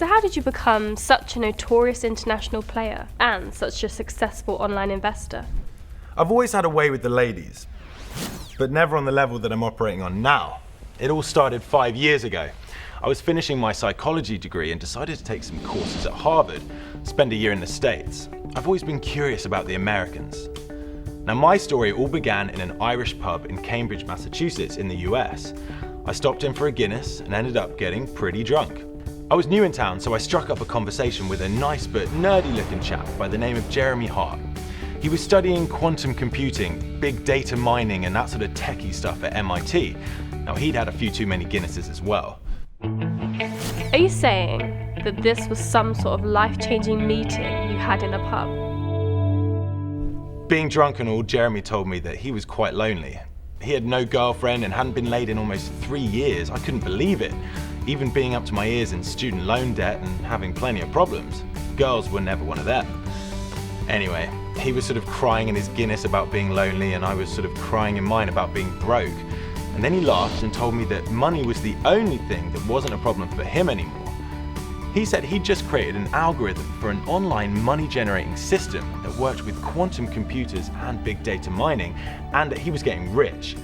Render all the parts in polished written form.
So how did you become such a notorious international player and such a successful online investor? I've always had a way with the ladies, but never on the level that I'm operating on now. It all started 5 years ago. I was finishing my psychology degree and decided to take some courses at Harvard, spend a year in the States. I've always been curious about the Americans. Now, my story all began in an Irish pub in Cambridge, Massachusetts in the US. I stopped in for a Guinness and ended up getting pretty drunk. I was new in town, so I struck up a conversation with a nice but nerdy looking chap by the name of Jeremy Hart. He was studying quantum computing, big data mining and that sort of techie stuff at MIT. Now, he'd had a few too many Guinnesses as well. Are you saying that this was some sort of life-changing meeting you had in a pub? Being drunk and all, Jeremy told me that he was quite lonely. He had no girlfriend and hadn't been laid in almost 3 years. I couldn't believe it. Even being up to my ears in student loan debt and having plenty of problems. Girls were never one of them. Anyway, he was sort of crying in his Guinness about being lonely and I was sort of crying in mine about being broke. And then he laughed and told me that money was the only thing that wasn't a problem for him anymore. He said he'd just created an algorithm for an online money generating system that worked with quantum computers and big data mining, and that he was getting rich.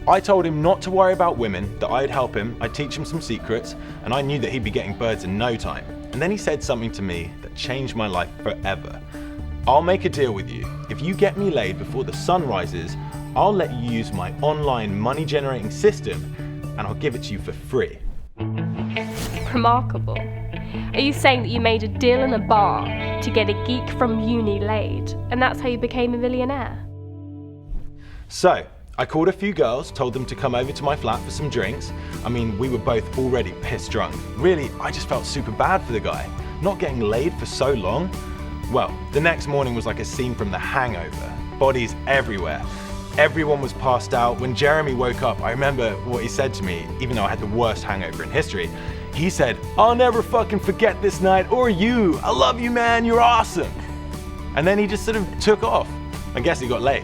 I told him not to worry about women, that I'd help him, I'd teach him some secrets, and I knew that he'd be getting birds in no time. And then he said something to me that changed my life forever. I'll make a deal with you. If you get me laid before the sun rises, I'll let you use my online money generating system and I'll give it to you for free. Remarkable. Are you saying that you made a deal in a bar to get a geek from uni laid, and that's how you became a millionaire? So, I called a few girls, told them to come over to my flat for some drinks. I mean, we were both already pissed drunk. Really, I just felt super bad for the guy. Not getting laid for so long. Well, the next morning was like a scene from The Hangover. Bodies everywhere. Everyone was passed out. When Jeremy woke up, I remember what he said to me, even though I had the worst hangover in history. He said, "I'll never fucking forget this night, or you. I love you, man, you're awesome." And then he just sort of took off. I guess he got laid.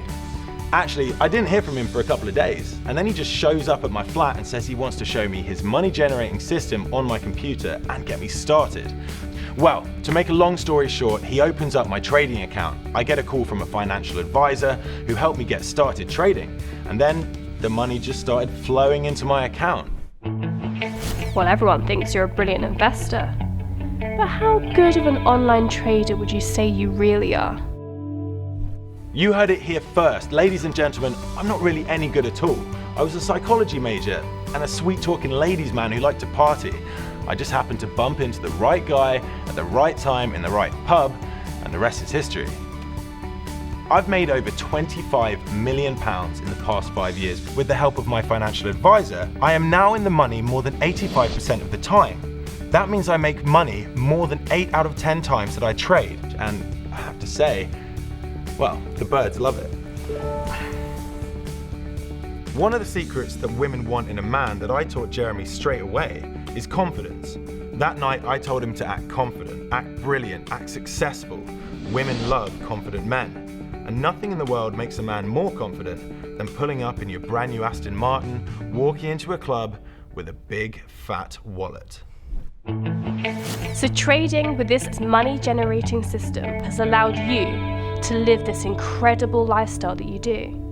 Actually, I didn't hear from him for a couple of days, and then he just shows up at my flat and says he wants to show me his money generating system on my computer and get me started. Well, to make a long story short, he opens up my trading account. I get a call from a financial advisor who helped me get started trading, and then the money just started flowing into my account. Well, everyone thinks you're a brilliant investor. But how good of an online trader would you say you really are? You heard it here first. Ladies and gentlemen, I'm not really any good at all. I was a psychology major and a sweet-talking ladies man who liked to party. I just happened to bump into the right guy at the right time in the right pub, and the rest is history. I've made over £25 million in the past 5 years. With the help of my financial advisor, I am now in the money more than 85% of the time. That means I make money more than 8 out of 10 times that I trade. And I have to say, well, the birds love it. One of the secrets that women want in a man that I taught Jeremy straight away is confidence. That night I told him to act confident, act brilliant, act successful. Women love confident men. And nothing in the world makes a man more confident than pulling up in your brand new Aston Martin, walking into a club with a big fat wallet. So trading with this money generating system has allowed you to live this incredible lifestyle that you do.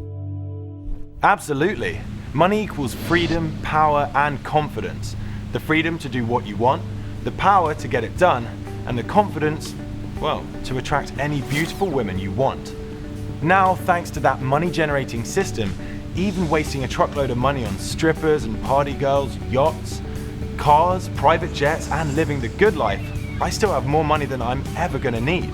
Absolutely. Money equals freedom, power, and confidence. The freedom to do what you want, the power to get it done, and the confidence, well, to attract any beautiful women you want. Now, thanks to that money-generating system, even wasting a truckload of money on strippers and party girls, yachts, cars, private jets, and living the good life, I still have more money than I'm ever gonna need.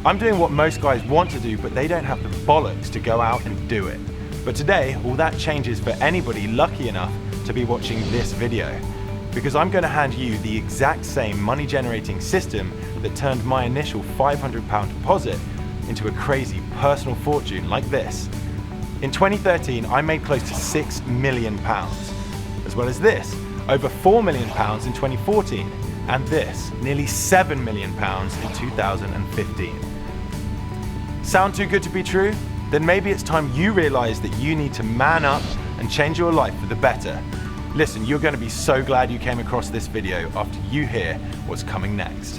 I'm doing what most guys want to do, but they don't have the bollocks to go out and do it. But today, all that changes for anybody lucky enough to be watching this video. Because I'm going to hand you the exact same money-generating system that turned my initial £500 deposit into a crazy personal fortune like this. In 2013, I made close to £6 million. As well as this, over £4 million in 2014, and this, nearly £7 million in 2015. Sound too good to be true? Then maybe it's time you realize that you need to man up and change your life for the better. Listen, you're going to be so glad you came across this video after you hear what's coming next.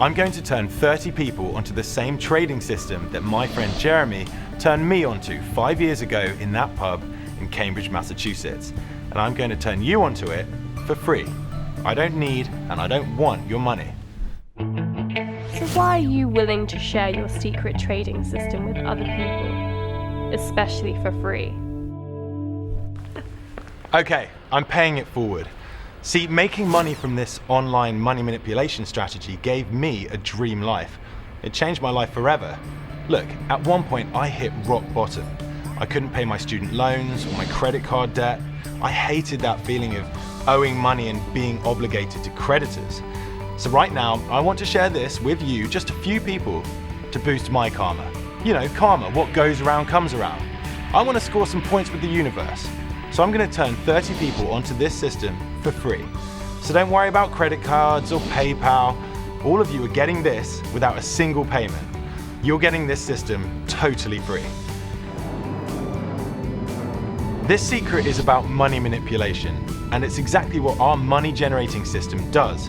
I'm going to turn 30 people onto the same trading system that my friend Jeremy turned me onto 5 years ago in that pub in Cambridge, Massachusetts. And I'm going to turn you onto it for free. I don't need and I don't want your money. So why are you willing to share your secret trading system with other people, especially for free? Okay, I'm paying it forward. See, making money from this online money manipulation strategy gave me a dream life. It changed my life forever. Look, at one point I hit rock bottom. I couldn't pay my student loans or my credit card debt. I hated that feeling of owing money and being obligated to creditors. So right now, I want to share this with you, just a few people, to boost my karma. You know, karma, what goes around comes around. I want to score some points with the universe. So I'm going to turn 30 people onto this system for free. So don't worry about credit cards or PayPal. All of you are getting this without a single payment. You're getting this system totally free. This secret is about money manipulation, and it's exactly what our money generating system does.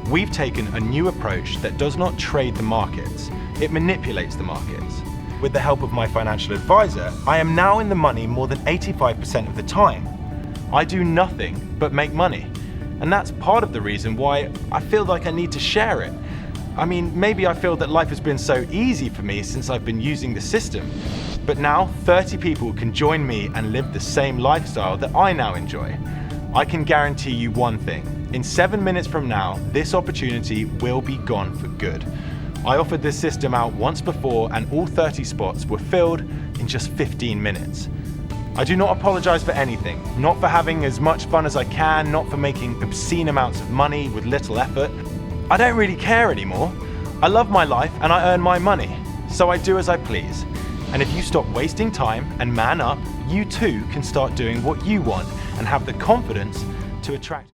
We've taken a new approach that does not trade the markets, it manipulates the markets. With the help of my financial advisor, I am now in the money more than 85% of the time. I do nothing but make money. And that's part of the reason why I feel like I need to share it. I mean, maybe I feel that life has been so easy for me since I've been using the system. But now 30 people can join me and live the same lifestyle that I now enjoy. I can guarantee you one thing. In 7 minutes from now, this opportunity will be gone for good. I offered this system out once before and all 30 spots were filled in just 15 minutes. I do not apologize for anything, not for having as much fun as I can, not for making obscene amounts of money with little effort. I don't really care anymore. I love my life and I earn my money, so I do as I please. And if you stop wasting time and man up, you too can start doing what you want and have the confidence to attract